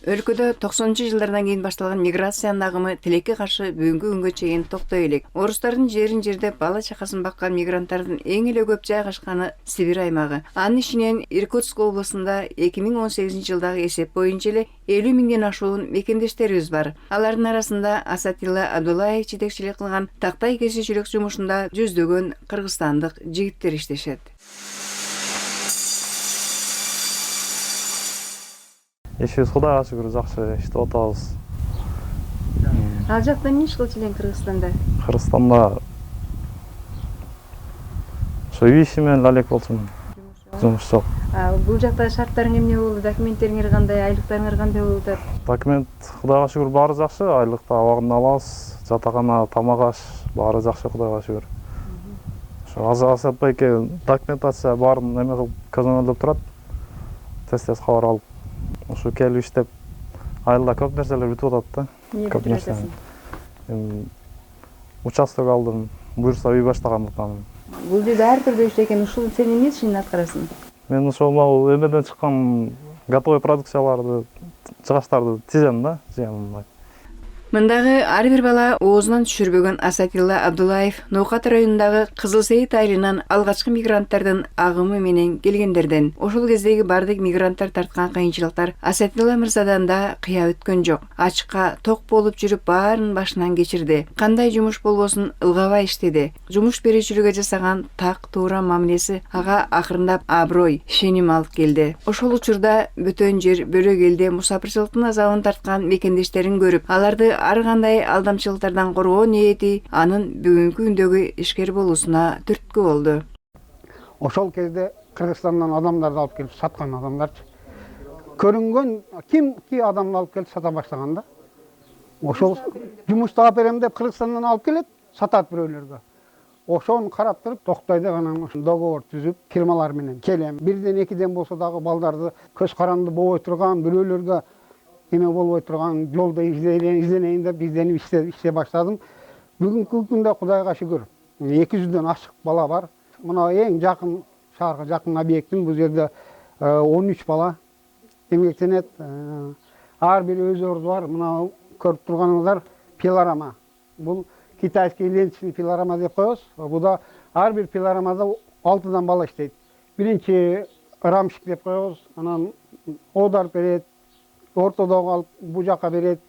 Өлкөдө 90-жылдардан кийин башталган миграциянын агымы тилекке каршы бүгүнкү күнгө чейин токтой элек. Орустардын жерин жерде бала чакасын баккан мигранттардын эң эле көп жайгашканы Сибирь аймагы. Анын ичинен Иркутск облусунда 2018-жылдагы эсеп боюнча эле 50 миңден ашуун мекендештерибиз бар. Алардын арасында Асатилла Абдуллаев жетекчилик кылган тактай кесүүчүлүк жумушунда жүздөгөн кыргызстандык жигиттер иштешет. Ишибиз Кудайга шүгүр жакшы иштеп атабыз. Ал жакта эмне иш кылчу элең Кыргызстанда? Кыргызстанда ошо үй иши менен алек болчумун. Жумуш жок. Бул жакта шарттарың эмне болду? Документтериңер кандай, айлыктарыңар кандай болуп атат? Документ Кудайга шүгүр баары жакшы, айлыкта абагында алабыз, жатакана, тамак аш баары жакшы Кудайга шүгүр. Ошо Азат байке документация баарын эме кылып көзөмөлдөп турат. Тез кабар алып ошо келип иштеп айылда көп нерселер бүтүп атат да. Эмне бүтүп атасың? Участок алдым, буюрса үй баштагандыктан. Бул жерде ар түрдүү иш экен. Ушул сен эмне ишин аткарасың? Мен ошол могу эмеден чыккан готовый продукцияларды, чыгаштарды тизем да, жыям. Мындагы ар бир бала оозунан түшүрбөгөн Асатилла Абдуллаев Ноокат районундагы Кызыл Сейит айылынан алгачкы мигранттардын агымы менен келгендерден. Ошол кездеги бардык мигранттар тарткан кыйынчылыктар Асатилла мырзадан да кыя өткөн жок. Ачыкка ток болуп жүрүп баарын башынан кечирди. Кандай жумуш болбосун ылгабай иштеди. Жумуш берүүчүлүгө жасаган так туура мамилеси ага акырындап аброй, ишеним алып келди. Ошол учурда бөтөн жер бөлөк элде мусапырчылыктын азабын тарткан мекендештерин көрүп, аларды ар кандай алдамчылыктардан коргоо ниети анын бүгүнкү күндөгү ишкер болуусуна түрткү болду. Ошол кезде Кыргызстандан адамдарды алып келип саткан адамдарчы. Көрүнгөн кимки адамды алып келип сата баштаганда. Ошол жумуштап берем деп Кыргызстандан алып келет, сатат бирөөлөргө. Ошону карап туруп токтойдо анан договор түзүп, фирмалар менен келем. Бирден экиден болсо дагы балдарды көз каранды болбой турган, бирөөлөргө эме болбой турган жолдо изденейин деп изденип иштей баштадым. Бүгүнкү күндө Кудайга шүгүр 200дөн ашык бала бар. Мына эң жакын шаарга жакын объекттин бул жерде 13 бала эмгектенет. Ар бир өз орду бар. Мына көрүп турганыңыздар пилорама. Бул китайский ленточный пилорама деп коебуз. Буда ар бир пилорамада 6дан бала иштейт. Биринчи рамщик деп коебуз. Анан одар берет. Ортодогу алып бу жака берет.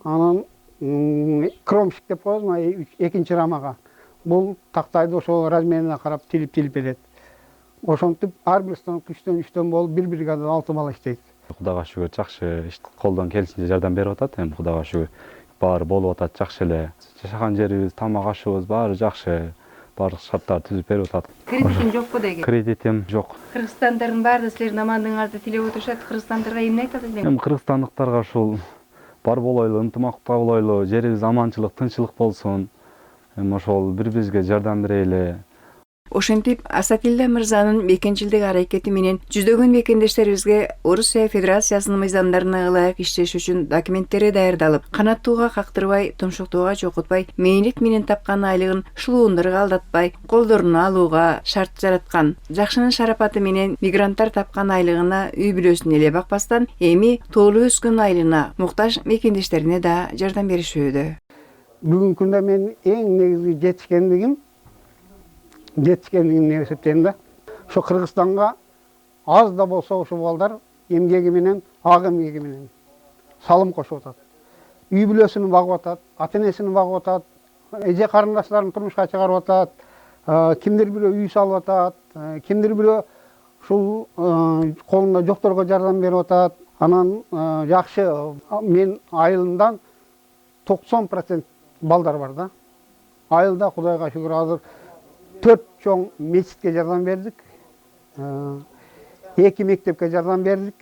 Анан кромщик деп коебуз, экинчи рамага. Бул тактайды ошол размерине карап тилип берет. Ошентип ар бир станок 3төн болуп бир бригадада 6 бала иштейт. Кудайга шүгүр жакшы колдон келишинче жардам берип атат. Эми Кудайга шүгүр баары болуп атат жакшы эле. Жашаган жерибиз, тамак ашыбыз баары жакшы. Баардык шарттарды түзүп берип атат. Кредитиң жокпу деги? Кредитим жок. Кыргызстандардын баары силердин амандыгыңарды тилеп отурушат. Кыргызстандарга эмне айтат элең? Эми кыргызстандыктарга ушул бар болойлу, ынтымакта болойлу, жерибиз аманчылык, тынччылык болсун. Эми ошол бири-бирибизге жардам берели. Ошентип Асатилла мырзанын мекенчилдик аракети менен жүздөгөн мекендештерибизге Орусия Федерациясынын мыйзамдарына ылайык иштеш үчүн документтери даярдалып, канаттууга кактырбай, тумшуктууга чокутпай, мээнет менен тапкан айлыгын шулуундарга алдатпай, колдоруна алууга шарт жараткан. Жакшынын шарапаты менен мигранттар тапкан айлыгына үй бүлөсүн эле бакпастан, эми тоолуу өскөн айлына муктаж мекендештерине да жардам беришүүдө. Бүгүнкү күндө мен эң негизги жетишкендигим эсептейм да. Ошо Кыргызстанга аз да болсо ошол балдар эмгеги менен, ак эмгеги менен салым кошуп атат. Үй бүлөсүн багып атат, ата-энесин багып атат, эже карындаштарын турмушка чыгарып атат, кимдир бирөө үй салып атат, кимдир бирөө ушул колунда жокторго жардам берип атат. Анан жакшы мен айылымдан 90% балдар бар да. Айылда Кудайга шүгүр азыр 4 чоң мечитке жардам бердик. 2 мектепке жардам бердик.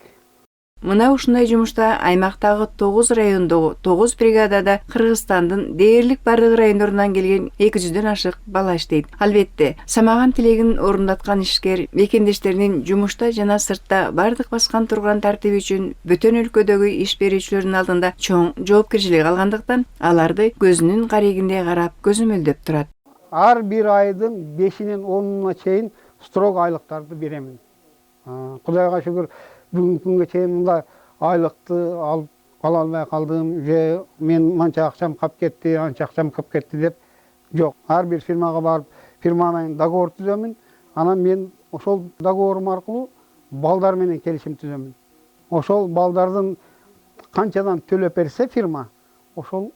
Мына ушундай жумушта аймактагы 9 райондогу 9 бригадада Кыргызстандын дээрлик бардык райондорунан келген 200дөн ашык бала иштейт. Албетте, самаган тилегин орундаткан ишкер мекендештеринин жумушта жана сыртта бардык баскан турган тартиби үчүн бөтөн өлкөдөгү иш берүүчүлөрдүн алдында чоң жоопкерчилик алгандыктан аларды көзүнүн карегиндей карап көзөмөлдөп турат. Ар бир айдын 5-нен 10-уна чейин строго айлыктарды беремин. Кудайга шүгүр бүгүнкү күнгө чейин мындай айлыкты алып ала албай калдым же мен манча акчам кап кетти, анча акчам кап кетти деп жок. Ар бир фирмага барып, фирма менен договор түзөмүн. Анан мен ошол договорум аркылуу балдар менен келишим түзөмүн. Ошол балдардын канчадан төлөп берсе фирма, ошол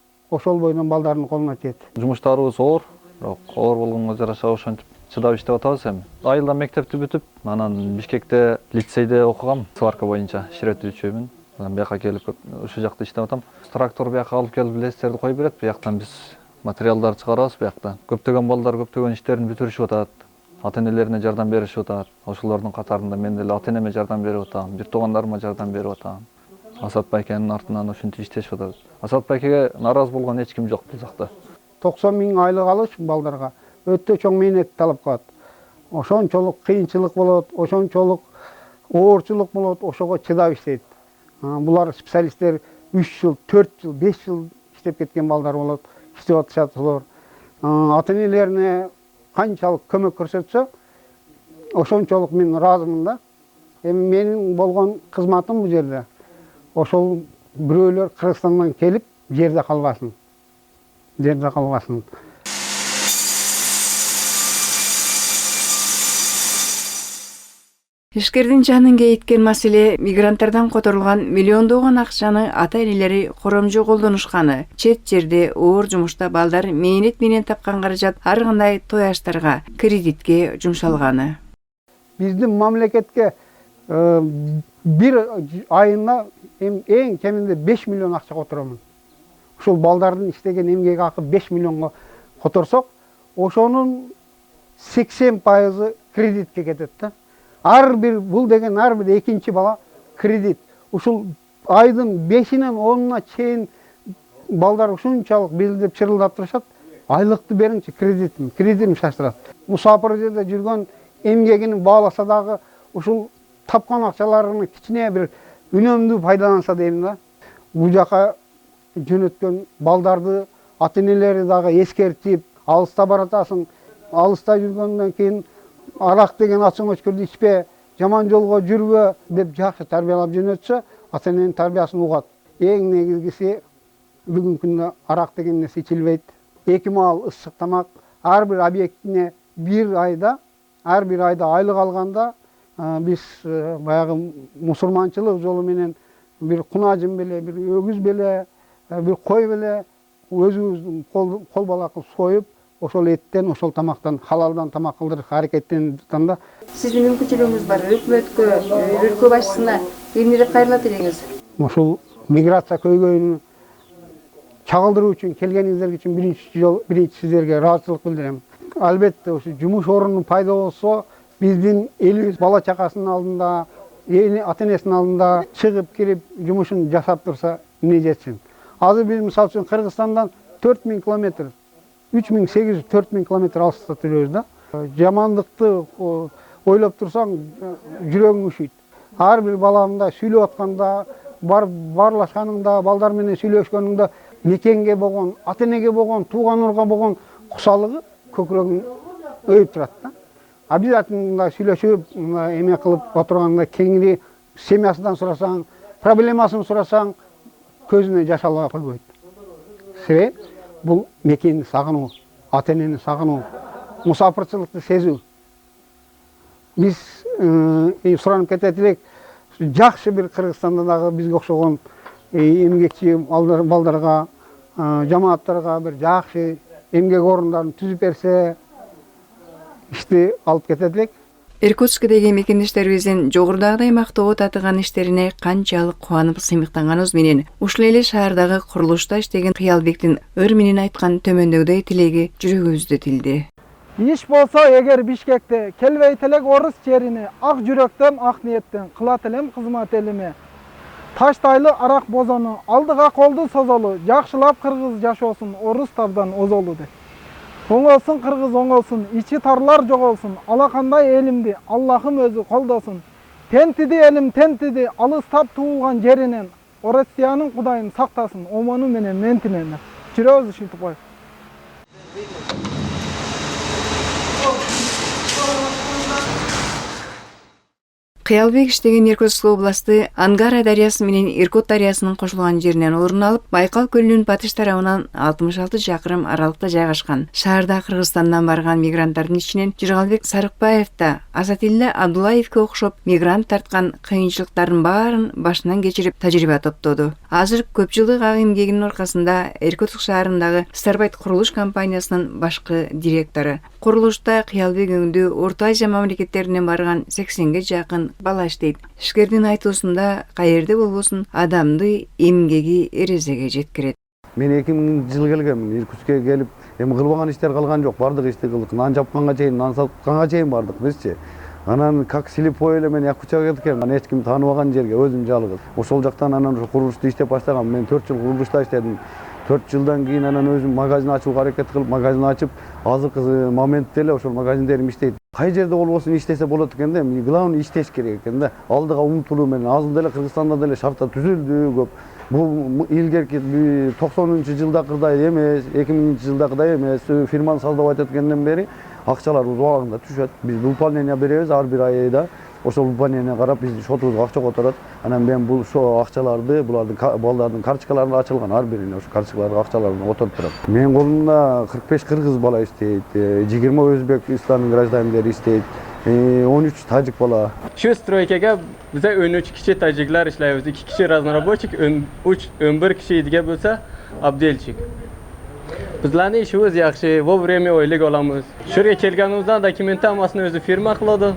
бойдон балдардын колуна тиет. Жумуштарыбыз оор, бирок оор болгонго жараша ошентип чыдап иштеп атабыз эми. Айылда мектепти бүтүп, анан Бишкекте лицейде окугам, сварка боюнча ширетүүчүмүн. Анан бияка келип ушул жакта иштеп атам. Трактор бияка алып келип лестерди коюп берет. Бияктан биз материалдар чыгарабыз бияктан. Көптөгөн балдар көптөгөн иштерин бүтүрүшүп атат. Ата-энелерине жардам беришип атат. Ошолордун катарында мен деле ата-энеме жардам берип атам, бир туугандарыма жардам берип атам. Асат Байкенин артынан ушинтип иштешип атат. Асат Байкеге нааразы болгон эч ким жок бул жакта. 90 миң айлык алыш балдарга өтө чоң мээнет талап кылат. Ошончолук кыйынчылык болот, ошончолук оорчулук болот, ошого чыдап иштейт. Булар специалисттер 3 жыл, 4 жыл, 5 жыл иштеп кеткен балдар болот, иштеп атышат булар. Ата-энелерине канчалык көмөк көрсөтсө, ошончолук мен ыраазымын да. Эми менин болгон кызматым бул жерде. Ошол бирөөлөр Кыргызстандан келип жерде калбасын. Жерде калбасын. Ишкердин жанын кейиткен маселе мигранттардан которулган миллиондогон акчаны ата-энелери коромжу колдонушканы, чет жерде оор жумушта балдар мээнет менен тапкан каражат ар кандай той аштарга, кредитке жумшалганы. Биздин мамлекетке бир айына эң кеминде 5 миллион акча которомун. Ушул балдардын иштеген эмгек акы 5 миллионго которсок, ошонун 80% кредитке кетет да. Бул деген ар бир экинчи бала кредит. Ушул айдын 5-нен 10-на чейин балдар ушунчалык белдеп чырылдап турушат. Айлыкты бериңчи, кредитим шаштырат. Мусапыр жерде жүргөн эмгегин бааласа дагы ушул тапкан акчаларını кичине бир үнөмдүү пайдаланса дейм да. Бул жака жөнөткөн балдарды ата-энелери дагы эскертип, алыста баратасың, алыста жүргөндөн кийин арак деген ачың өчкүрдү ичпе, жаман жолго жүрбө деп жакшы тарбиялап жөнөтсө, ата-эненин тарбиясын угат. Эң негизгиси бүгүнкү күндө арак деген нерсе ичилбейт. 2 маал ысык тамак, ар бир объектине ар бир айда айлык алганда биз баягы мусулманчылык жолу менен бир кунажым беле, бир өгүз беле, бир кой беле өзүбүздүн кол бала кылып союп, ошол эттен, ошол тамактан, халалдан тамак кылдырышка аракеттенип жатканда. Сиздин мүмкүнчүлүгүңүз бар, өкмөткө, өлкө башчысына эмне деп кайрылат элеңиз? Ошол миграция көйгөйүн чагылдыруу үчүн келгениңиздер үчүн биринчи сиздерге ыраазычылык билдирем. Албетте ушу жумуш орнунун пайда болсо, биздин элибиз бала чакасынын алдында, ата-энесинин алдында чыгып кирип жумушун жасап турса эмне жетсин. Азыр биз мисалы үчүн Кыргызстандан 4000 километр, 3800-4000 километр алыста турабыз да. Жамандыкты ойлоп турсаң, жүрөгүң үшүйт. Ар бир баламда сүйлөп атканда, барлашканыңда, балдар менен сүйлөшкөнүңдө мекенге болгон, ата-энеге болгон, туугандарга болгон кусалыгы көкүрөгүң өйүп турат да. Обязательно сүйлөшүп, эме кылып отурганда кеңири семьясынан сурасаң, проблемасын сурасаң, көзүнө жаш ала койбойт. Себеп бул мекенди сагынуу, ата-энени сагынуу, мусапырчылыкты сезүү. Биз суранып кетет элек, жакшы бир Кыргызстанда дагы бизге окшогон эмгекчи балдарга, жамааттарга бир жакшы эмгек орундарын түзүп берсе, ишти алып кетет элек. Иркутскдеги мекендештерибиздин жогорудагыдай мактоого татыган иштерине канчалык кубанып сыймыктанганыбыз менен ушул эле шаардагы курулушта иштеген Кыялбектин ыр менен айткан төмөндөгүдөй тилеги жүрөгүбүздө тилди. Иш болсо эгер Бишкекте келбейт элек орус жерини ак жүрөктөн, ак ниеттен кылат элем кызмат элиме. Таштайлы арак бозону, алдыга колду созолу, жакшылап кыргыз жашоосун орустардан озолу деп. Оңолсун кыргыз оңолсун, ичи тарлар жоголсун, алакандай элимди Аллахым өзү колдосун. Тентиди элим тентиди, алыстап туулган жеринен, Россиянын кудайын сактасын, омону менен ментинен. Жүрөбүз ушинтип коюп. Кыялбек иштеген Иркутск областы Ангара дарыясы менен Иркут дарыясынын кошулган жеринен орун алып, Байкал көлүнүн батыш тарабынан 66 чакырым аралыкта жайгашкан. Шаарда Кыргызстандан барган мигранттардын ичинен Жыргалбек Сарыкбаев да Азатилла Абдулаевке окшоп мигрант тарткан кыйынчылыктардын баарын башынан кечирип тажрыйба топтоду. Азыр көп жылдык ак эмгегинин аркасында Иркутск шаарындагы Старбайт курулуш компаниясынын башкы директору. Курулушта Кыялбек өңдүү Орто Азия мамлекеттеринен барган 80ге жакын бала иштейт. Ишкердин айтуусунда каерде болбосун адамды эмгеги эрезеге жеткирет. Мен 2000 жыл келгем, Иркутскке келип, эми кылбаган иштер калган жок, бардык ишти кылдык. Нан жапканга чейин, нан сатканга чейин бардык бизчи. Анан как слепой эле мен Якутияга кеткем, эч ким тааныбаган жерге өзүм жалгыз. Ошол жактан анан ушу курулушта иштеп баштагам. Мен 4 жыл курулушта иштедим. 4 жылдан кийин анан өзүм магазин ачууга аракет кылып, магазин ачып, азыркы моментте эле ошол магазиндерим иштейт. Кай жерде болбосун иштесе болот экен да, главный иштеш керек экен да. Алдыга умтулуу менен азыр деле Кыргызстанда деле шарттар түзүлдү көп. Бул илгерки 90-жылдакыдай эмес, 2000-жылдакыдай эмес, фирманы создавать эткенден бери акчалар убагында түшөт. Биз выполнение беребиз ар бир айда. Ошол выполнение карап биздин шотубузга акча которот. Анан мен бул акчаларды, булардын балдардын карточкаларына ачылган ар бирине ошо карточкаларга акчаларын которуп турат. Менин колумда 45 кыргыз бала иштейт, 20 Өзбекстандын гражданинleri иштейт, 13 тажик бала. Şu stroykaga bize 13 kişi taciklar işleyemiz. 2 kişi raznorobochik, 11 kişi idga bo'lsa abdelchik. Bizlarni ishimiz yaxshi, vovремя oylik olamiz. Shu yerga kelganimizdan dokument hammasini o'zi firma qiladi.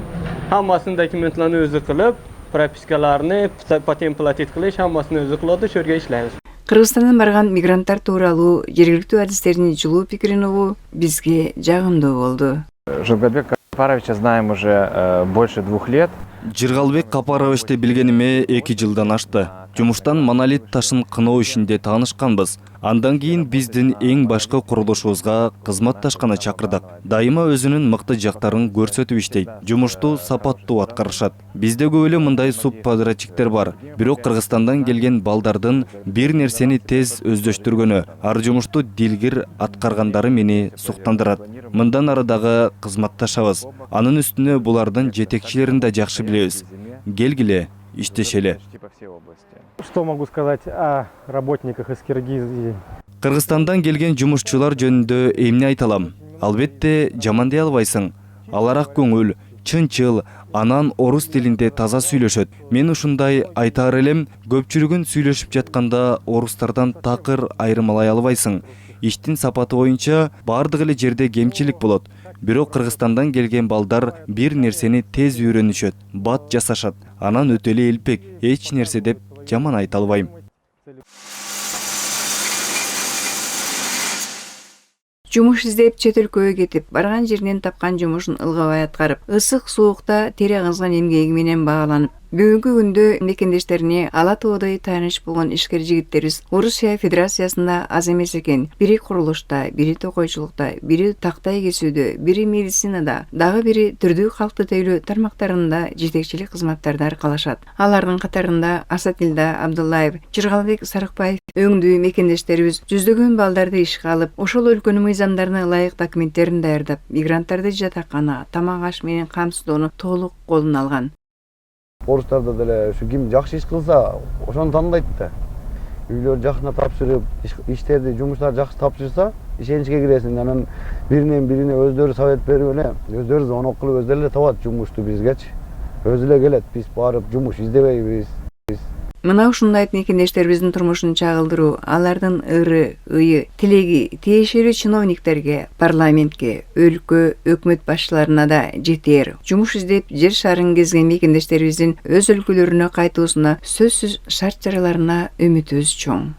Hammasini dokumentlarni o'zi qilib, propiskalarni, patent platit qilish hammasini o'zi qiladi, shu yerga ishlaymiz. Кыргызстандан барган мигранттар тууралуу жергиликтүү адистердин жылуу пикирин угуу бизге жагымдуу болду. Жыргалбек Капаровича знаем уже больше 2 лет. Жыргалбек Капаровичти билгениме 2 жылдан ашты. Жумуштан монолит ташын кыноо ишинде таанышканбыз. Андан кийин биздин эң башкы курулушубузга кызматташканы чакырдык. Дайыма өзүнүн мыкты жактарын көрсөтүп иштейт. Жумушту сапаттуу аткарышат. Бизде көп эле мындай субподрядчиктер бар. Бирок Кыргызстандан келген балдардын бир нерсени тез өздөштүргөнү, ар жумушту дилгир аткаргандары мени суктандырат. Мындан ары дагы кызматташабыз. Анын үстүнө булардын жетекчилерин да жакшы билебиз. Келгиле, иштешели. Что могу сказать о работниках из Киргизии? Кыргызстандан келген жумушчулар жөнүндө эмне айта алам? Албетте жаман дей албайсың. Алар ак көңүл, чынчыл, анан орус тилинде таза сүйлөшөт. Мен ушундай айтаар элем, көпчүлүгүн сүйлөшүп жатканда орустардан такыр айырмалай албайсың. Иштин сапаты боюнча бардык эле жерде кемчилик болот. Бирок Кыргызстандан келген балдар бир нерсени тез үйрөнүшөт, бат жасашат. Анан өтө эле элпек, эч нерсе деп жаман айта албайм. Жумуш издеп чет өлкөгө кетип, барган жеринен тапкан жумушун ылгабай аткарып, ысык суукта тере кызган эмгеги менен бааланып, бүгүнкү күндө мекендештерине ала тоодой тааныш болгон ишкер жигиттерибиз Орусия Федерациясында аз эмес экен. Бири курулушта, бири токойчулукта, бири тактай кесүүдө, бири медицинада, дагы бири түрдүү калкты тейлөө тармактарында жетекчилик кызматтарды аркалашат. Алардын катарында Асатилда Абдулаев, Жыргалбек Сарыкбаев өңдүү мекендештерибиз жүздөгөн балдарды ишке алып, ошол өлкөнүн мыйзамдарына ылайык документтерин даярдап, мигранттарды жатакана, тамак аш менен камсыздоону толук колуна алган. Орустарда деле ушу ким жакшы иш кылса, ошону тандайт да. Үйлөр жакшына тапшырып, иштерди, жумуштар жакшы тапшырса, ишеничке киресиң. Анан биринен бирине өздөрү совет берип эле, өздөрү звонок кылып, өздөрү эле табат жумушту бизгечи. Өзү эле келет, биз барып жумуш издебейбиз. Мына ушундай мекендештерибиздин турмушун чагылдыруу, алардын ыры, ыйы, тилеги тиешелүү чиновниктерге, парламентке, өлкө, өкмөт башчыларына да жетер. Жумуш издеп жер шарын кезген мекендештерибиздин өз өлкөлөрүнө кайтуусуна сөзсүз шарт чараларына үмүтүбүз чоң.